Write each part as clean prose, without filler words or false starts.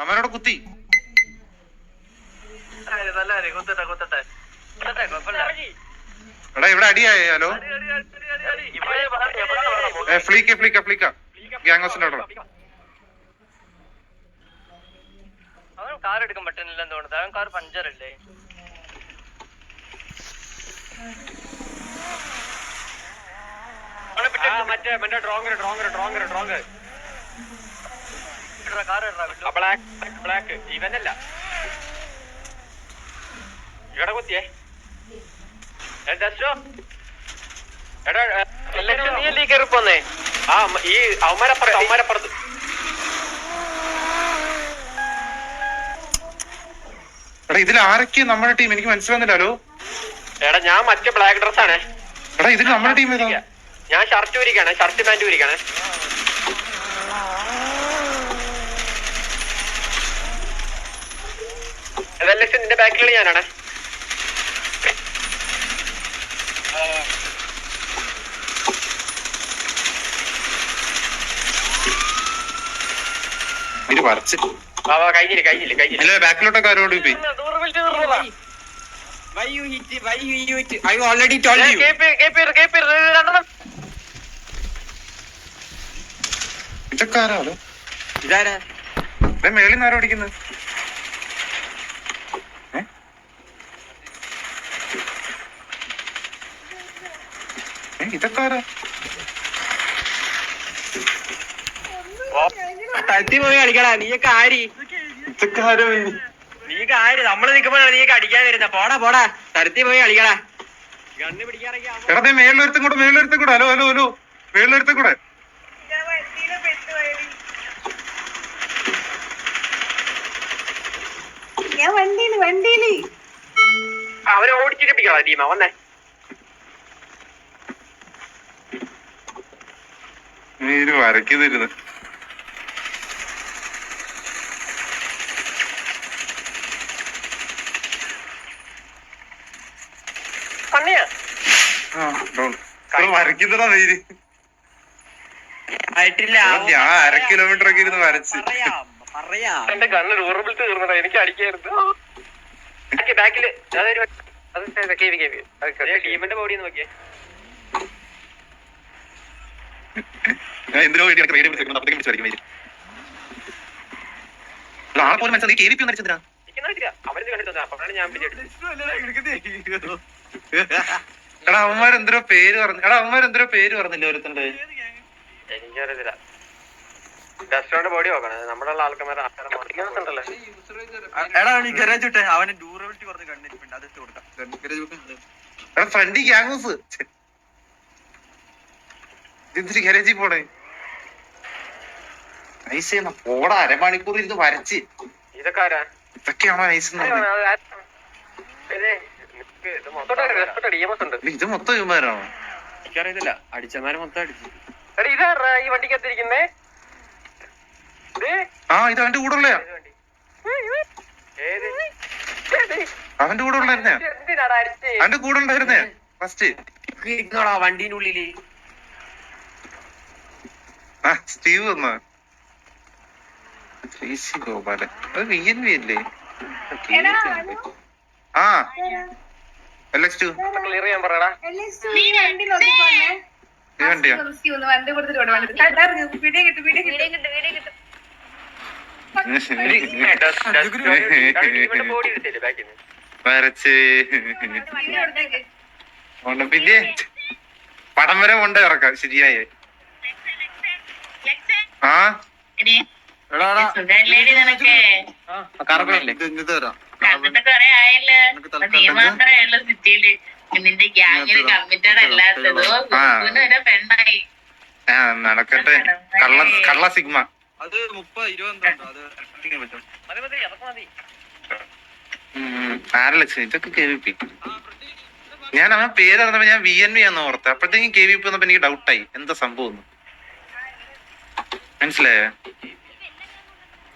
അവനോട് കുത്തി. എടാ ഇവിടെ അടിയായാലോ? ഫ്ലീക്ക ഗ്യാങ്സിന്റെ അവിടെ. അവൻ കാർ എടുക്കാൻ പറ്റുന്നില്ലെന്ന് തോന്നുന്നത്. അവൻ കാർ പഞ്ചറല്ലേ? മറ്റേ ഡ്രോങ്ങർ ബ്ലാക്ക് ഇവനല്ല ഇവിടെ കുത്തിയേ. നീ കയറിപ്പോന്നേ. ആ ഈ അവന്മാരപ്പുറത്ത് എടാ ഇതിൽ ആരൊക്കെയാ നമ്മുടെ ടീം? എനിക്ക് മനസ്സിലാവുന്നില്ലല്ലോ. എടാ ഞാൻ മറ്റേ ബ്ലാക്ക് ഡ്രസ് ആണ്. എടാ ഇതിൽ നമ്മുടെ ടീം ഏതാ? ഞാൻ ഷർട്ട് പാന്റ് ഊരിക്കാണ്. നിന്റെ ബാക്കിലുള്ള ഞാനാണ്. കഴിഞ്ഞില്ല ബാക്കിലോട്ടൊക്കെ ആരോട് പോയി. ഇതൊക്കാരോ ഇതാരാ മേളിൽ നിന്ന് ആരോ അടിക്കുന്നത്? ഇതൊക്കാരാ? തട്ടി പോയി കളിക്കടാ. നീയൊക്കെ ആര്? നീക്ക് ആര്? നമ്മള് നിക്കുമ്പോഴാണ് നീക്ക് അടിക്കാൻ വരുന്ന. പോടാ തരത്തി പോയി കളിക്കടാ. ഗണ്ണ് പിടിക്കാറൊക്കെ മേളിലൊരുത്തും കൂടെ. ഹലോ മേളിലൊരുത്തും കൂടെ. വണ്ടിയില് അവരെ ഓടിച്ചിരിപ്പിക്കടാ ടീമാ വന്നേ. വരയ്ക്കുന്നിരുന്നു. വരയ്ക്കുന്നതാ നീര്. ഞാൻ 1/2 കിലോമീറ്റർ ഒക്കെ ഇരുന്ന് വരച്ച്. എന്റെ കണ്ണ് റൂറബിൾ തീർന്നതാ. എനിക്ക് അടിക്കായിരുന്നു. ബാക്കില് ടീമിന്റെ ബോഡി നോക്കിയേ. ഞാൻ എന്തിനോ വേണ്ടി റേഡിയോ വിളിച്ചിരിക്കുന്നു. അപ്പത്തേക്കും വിളിച്ചു ആളെ പോലും മനസ്സിലായി. കെ വി പി വരച്ചതിനാ അവര് കണ്ടിട്ട് അപ്പോഴാണ് ഞാൻ എടാ അവന്മാരെന്തോ പേര് പറഞ്ഞില്ല ഒരുത്തണ്ട്. എനിക്കറിയത്തില്ല. ഡസ്റ്റോന്റെ ബോഡി നോക്കണം. നമ്മുടെ ആൾക്കാരെ അവന് ഡ്യൂറബിലിറ്റി കുറച്ച് കണ്ടിട്ടുണ്ട്. അത് ഇട്ട് കൊടുക്കാം. ഫ്രണ്ടി ഗ്യാങ്സ് എന്തിരി ഗാരേജിൽ പോണേ? ഐസ് പോടാ. 1/2 മണിക്കൂർ ഇരുന്ന് വരച്ച്. ഇതൊക്കെയാണോ ഐസ്? ഇത് മൊത്തം ഇവന്മാരാണോ? എനിക്കറിയത്തില്ല. അടിച്ചമാര് മൊത്തം അടിച്ചു. ഇതാ ഈ വണ്ടിക്കകത്തിരിക്കുന്നേ. ആ ഇത് അവന്റെ കൂടെ ഉള്ളയാ. അവന്റെ കൂടെ ഉണ്ടായിരുന്നേ. അവന്റെ കൂടെ ഉണ്ടായിരുന്നേ ഫസ്റ്റ് വണ്ടീനുള്ളില്. ആ സ്റ്റീവ് വന്ന ഗോപാലൻ. അത് VNV അല്ലേ? ആ LX2 ക്ലിയർ ചെയ്യാൻ പറയടാ. വണ്ടിയാ വരച്ച്. പിന്നെ പടം വരെ കൊണ്ട് ഇറക്കാം ശരിയായ. ആ കണ്ടിട്ട് കൊറേ ആയല്ലോ. നീ മാത്രമേ ഉള്ളൂ സിറ്റിയില് നിന്റെ ഗ്യാങ്ങിൽ കമ്മിറ്റഡ് അല്ലാത്തതോ വരെ പെണ്ണായി. നടക്കട്ടെ. കള്ള സിഗ്മ. അത് 30-20 ആരലക്ഷം ഇതൊക്കെ KVP. ഞാൻ അവൻ പേര് അറിഞ്ഞപ്പോ ഞാൻ VNV ആന്ന് ഓർത്ത്. അപ്പോഴത്തേക്കും KVP വന്നപ്പോ എനിക്ക് ഡൗട്ടായി എന്താ സംഭവം. മനസ്സിലായ?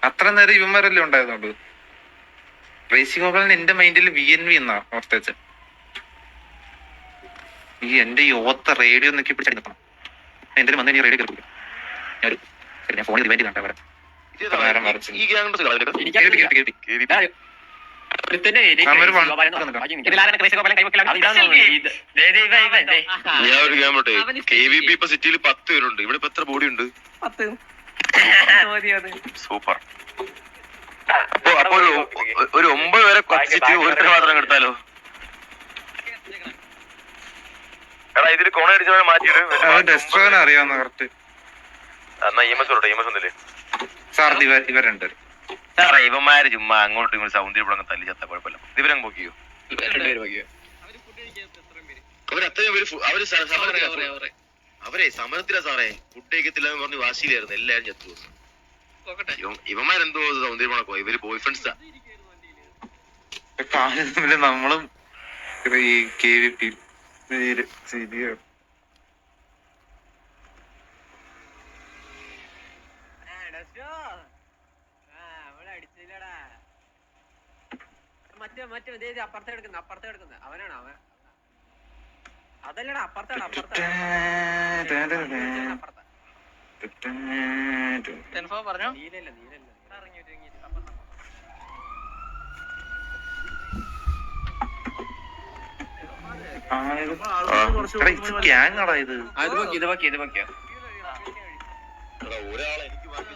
അത്ര നേരം ഇവന്മാരല്ലേ ഉണ്ടായതുകൊണ്ട്. റേസിംഗ് ഗോപാലിന് എന്റെ മൈൻഡിൽ VNV എന്നാ ഓർത്തേച്ച. ഈ എന്റെ ഈ ഓത്ത റേഡിയോ നോക്കി പിടിച്ചെടുക്കണം. എന്റെ വന്ന് റേഡിയോ കേൾക്കില്ല. ഞാൻ ഫോണിൽ റിവൈൻഡ് കണ്ടാ വരാം. നേരം വരച്ചു ഈ ഗ്യാങ് ഒരുത്തന്റെ പേര് അവര് ക്രേസി ഗോപാലൻ എന്ന് വന്ന് പറയും. ഇതിലാരാണ് ക്രേസി ഗോപാലൻ കൈവക്കലാണ്? ഇതാണ് ഇത്. ദേ, ദേ, ഇവൻ, ഇവൻ, ദേ. ഞാൻ ഒരു ഗ്യാം പോട്ടെ. KVP ഇപ്പൊ സിറ്റിയിൽ 10 പേരുണ്ട്. ഇവിടെ ഇപ്പൊ എത്ര ബോഡി ഉണ്ട്? 10. സൂപ്പർ. അപ്പൊ ഒരു 9 പേരെ സിറ്റി ഒരുത്തര മാത്രം എടുത്താലോ? എടാ ഇതില് കൊണ അടിച്ചവനെ മാറ്റിയിട്ട് ഡെസ്ട്രോനെ അറിയാവുന്ന കറക്റ്റ് എന്നാ EMS ഉണ്ടോ? EMS ഒന്നില്ലേ? സാർ ഇവരുണ്ട് സാറേ ഇവന്മാര് ചുമ്മാ അങ്ങോട്ടും ഇങ്ങോട്ട് സൗന്ദര്യം തല്ലി ചത്ത കുഴപ്പമില്ല. ഇവരങ്ങ് പോക്കിയോ? അവരെ സമരത്തിലാ സാറേ. ഫുഡ് കഴിക്കത്തില്ല എന്ന് പറഞ്ഞ് വാശിയിലായിരുന്നു. എല്ലാരും ചത്തു. ഇവന്മാരെന്തോ സൗന്ദര്യം പണക്കോ? ഇവര് ബോയ് ഫ്രണ്ട്സാ. കാര്യം നമ്മളും ഈ KVP ശരിയാണ്. മറ്റേ അപ്പുറത്തെ കിടക്കുന്ന അവനാണ് അവൻ. അതല്ലടാ അപ്പുറത്താണ് അപ്പുറത്തെ പറഞ്ഞോ. നീലല്ല ഗ്യാങ് ആടാ ഇത്. ഇത് പൊക്കിയോ ഒരാളെ എനിക്ക് ബാക്കി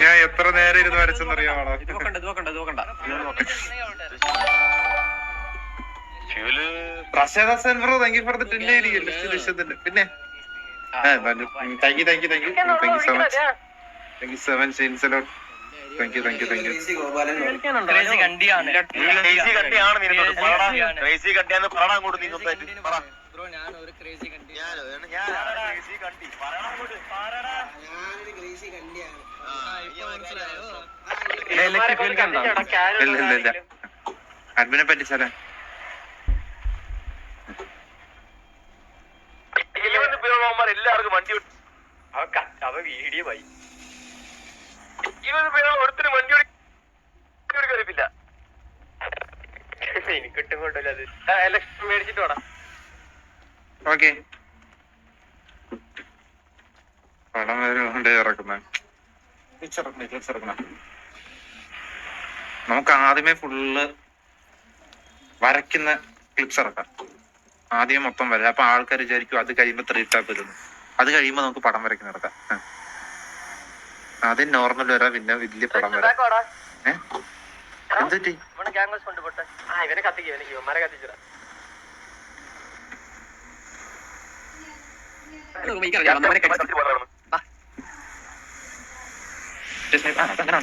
ഞാൻ എത്ര നേരം ഇരുന്ന് വരച്ചെന്നറിയാമോ? ഇത് നോക്കണ്ട പ്രശാദ സെൻവർ താങ്ക് യു ഫോർ ദ 10 ലക്ഷത്തിന്റെ. പിന്നെ thank you so much. Thank you 7 ഷെയിൻസ് അലോട്ട്. താങ്ക് യു കണ്ടിയാന്ന് പറയണം അങ്ങോട്ട് നീങ്ങത്തായിട്ട്. ഇല്ല അഡ്മിനെ പറ്റിച്ചാലേ എല്ലാവർക്കും വണ്ടി അവ വീഡിയോ പോയി. 20 പേരോളം ഒരുത്തിന് വണ്ടി കയറിപ്പില്ല. എനിക്കിട്ടും കൊണ്ടല്ലോ അത്. ഇലക്ഷൻ മേടിച്ചിട്ട് വേണം. ഓക്കെ പടം വരെ കൊണ്ട് ഇറക്കുന്ന നമുക്ക് ആദ്യമേ ഫുള്ള് വരയ്ക്കുന്ന ക്ലിപ്സ് ഇറക്കാം. ആദ്യം മൊത്തം വരാം. അപ്പൊ ആൾക്കാർ വിചാരിക്കും അത് കഴിയുമ്പോ 3 ടാപ്പ് വരുന്നു. അത് കഴിയുമ്പോ നമുക്ക് പടം വരയ്ക്കുന്ന ഇറക്കാം. ആദ്യം നോർമൽ വരാം, പിന്നെ വലിയ പടം വരാം. എന്തുപറ്റി? ഇവനെ കത്തിക്കും, ഇവന്മാരെ കത്തിച്ചിടാ.